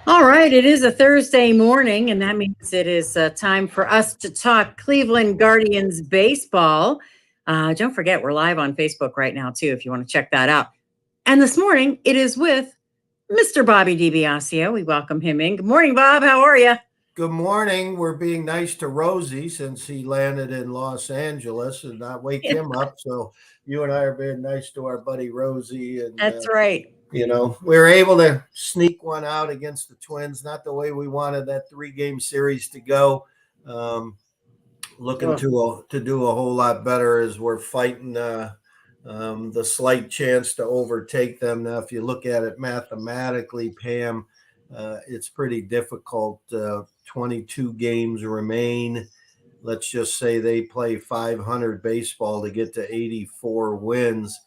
All right, it is a Thursday morning, and that means it is time for us to talk Cleveland Guardians baseball. Don't forget, we're live on Facebook right now, too, if you want to check that out. And this morning, it is with Mr. Bobby DiBiasio. We welcome him in. Good morning, Bob. How are you? Good morning. We're being nice to Rosie since he landed in Los Angeles and not wake him up. So you and I are being nice to our buddy Rosie. And, That's right. we were able to sneak one out against the Twins. Not the way we wanted that 3-game series to go. Looking to do a whole lot better as we're fighting the slight chance to overtake them. Now, if you look at it mathematically, Pam, it's pretty difficult. 22 games remain. Let's just say they play 500 baseball to get to 84 wins.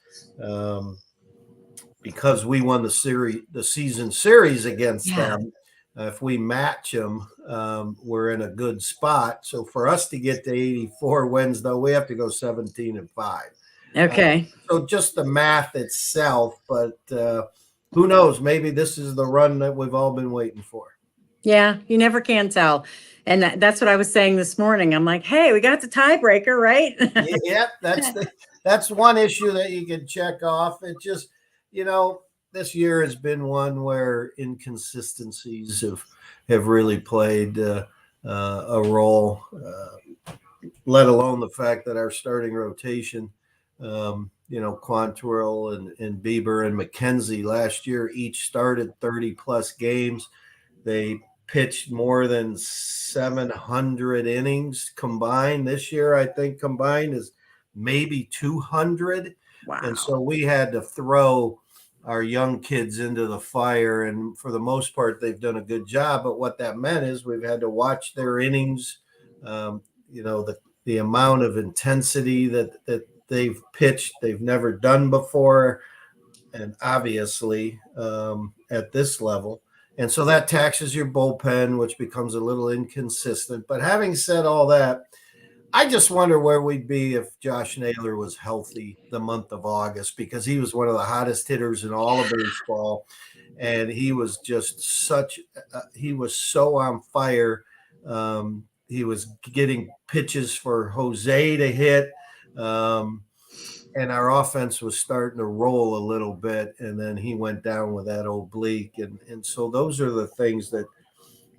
Because we won the season series against them. If we match them, we're in a good spot. So for us to get to 84 wins, though, we have to go 17-5. Okay. So just the math itself, but who knows? Maybe this is the run that we've all been waiting for. Yeah, you never can tell. And that's what I was saying this morning. I'm like, hey, we got the tiebreaker, right? Yeah, that's one issue that you can check off. It just, this year has been one where inconsistencies have really played a role, let alone the fact that our starting rotation, Quantrill and Bieber and McKenzie last year each started 30 plus games. They pitched more than 700 innings combined. This year, I think combined is maybe 200. Wow. And so we had to throw our young kids into the fire. And for the most part, they've done a good job. But what that meant is we've had to watch their innings, the amount of intensity that they've pitched, they've never done before. And obviously at this level. And so that taxes your bullpen, which becomes a little inconsistent. But having said all that, I just wonder where we'd be if Josh Naylor was healthy the month of August, because he was one of the hottest hitters in all of baseball. And he was just he was so on fire. He was getting pitches for Jose to hit. And our offense was starting to roll a little bit, and then he went down with that oblique. And so those are the things that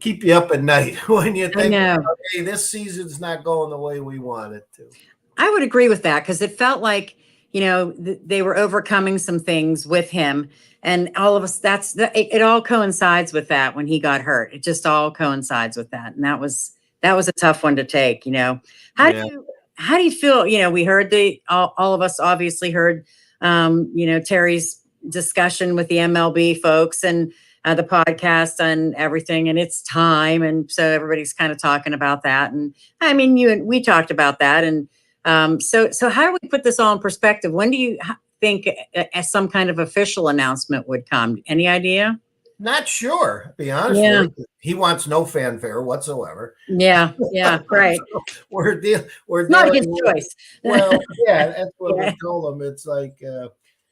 keep you up at night when you think, hey, this season's not going the way we want it to. I would agree with that, because it felt like, they were overcoming some things with him. And all of us, it all coincides with that when he got hurt. It just all coincides with that. And that was a tough one to take, How do you feel? We heard all of us obviously heard, Terry's discussion with the MLB folks and the podcast and everything, and it's time. And so everybody's kind of talking about that. And I mean, we talked about that. And so how do we put this all in perspective? When do you think some kind of official announcement would come? Any idea? Not sure, to be honest with you. He wants no fanfare whatsoever. Yeah, right. So we're not his choice. Well, yeah, that's what we told him. It's like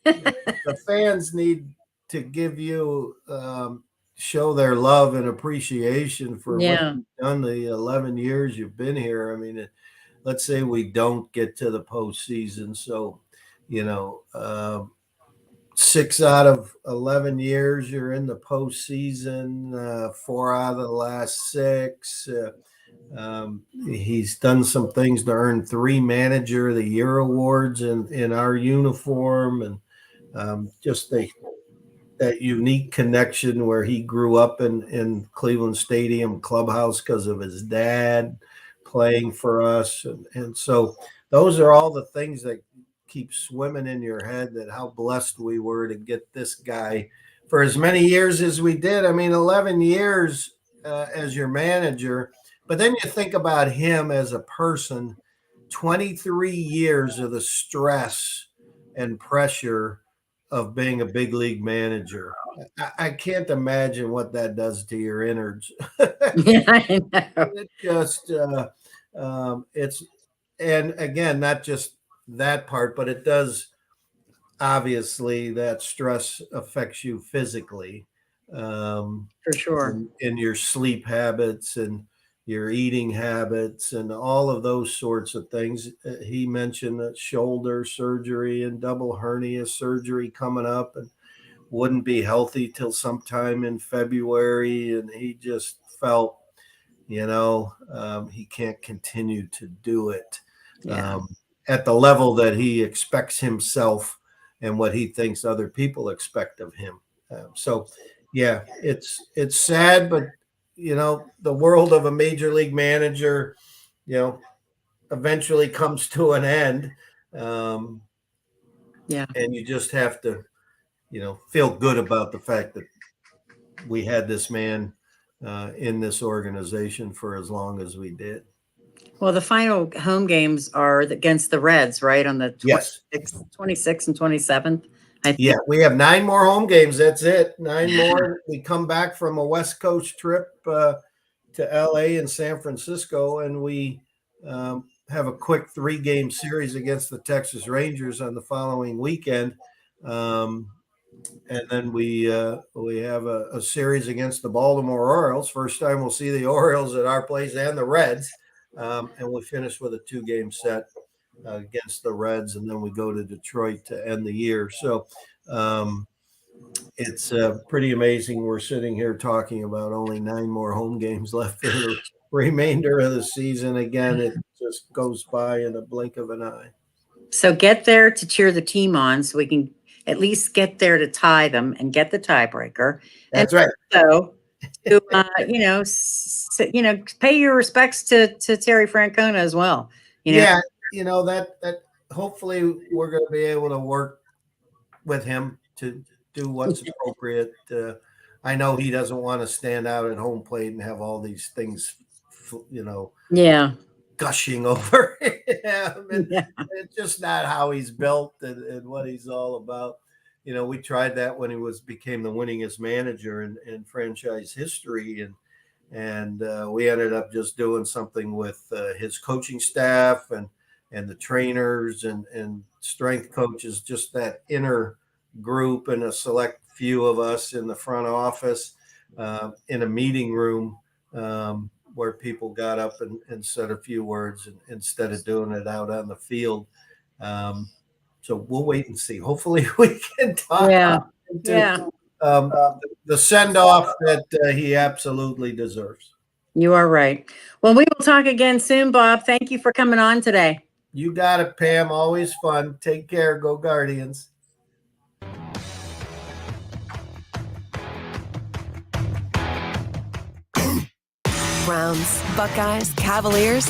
the fans need to give you, show their love and appreciation for what you've done the 11 years you've been here. I mean, let's say we don't get to the postseason. So, 6 out of 11 years you're in the postseason, 4 out of the last 6. He's done some things to earn 3 Manager of the Year awards in our uniform, and just that unique connection where he grew up in Cleveland Stadium clubhouse because of his dad playing for us. And so those are all the things that keep swimming in your head, that how blessed we were to get this guy for as many years as we did. I mean, 11 years as your manager, but then you think about him as a person, 23 years of the stress and pressure of being a big league manager. I can't imagine what that does to your innards. Yeah, I know. It just, and again, not just that part, but it does, obviously that stress affects you physically. For sure. in your sleep habits and your eating habits and all of those sorts of things. He mentioned that shoulder surgery and double hernia surgery coming up and wouldn't be healthy till sometime in February. And he just felt, he can't continue to do it Yeah. at the level that he expects himself and what he thinks other people expect of him. So, yeah, it's sad, but the world of a major league manager, eventually comes to an end, Yeah. and you just have to, feel good about the fact that we had this man in this organization for as long as we did. Well, the final home games are against the Reds, right? On the Yes. 26th and 27th. I think. Yeah, we have 9 more home games. That's it. 9 more. We come back from a West Coast trip to LA and San Francisco, and we have a quick 3-game series against the Texas Rangers on the following weekend. And then we have a series against the Baltimore Orioles. First time we'll see the Orioles at our place and the Reds. And we finish with a 2-game set against the Reds, and then we go to Detroit to end the year. So it's pretty amazing. We're sitting here talking about only 9 more home games left for the remainder of the season. Again, it just goes by in a blink of an eye. So get there to cheer the team on so we can at least get there to tie them and get the tiebreaker. That's right. So, to, pay your respects to Terry Francona as well. Yeah, that hopefully we're going to be able to work with him to do what's appropriate. I know he doesn't want to stand out at home plate and have all these things, Yeah. gushing over him. It's just not how he's built and what he's all about. We tried that when he became the winningest manager in franchise history, and we ended up just doing something with his coaching staff and the trainers and strength coaches, just that inner group and a select few of us in the front office in a meeting room where people got up and said a few words instead of doing it out on the field. So we'll wait and see. Hopefully we can talk the send-off that he absolutely deserves. You are right. Well, we will talk again soon, Bob. Thank you for coming on today. You got it, Pam. Always fun. Take care. Go Guardians. Browns, Buckeyes, Cavaliers.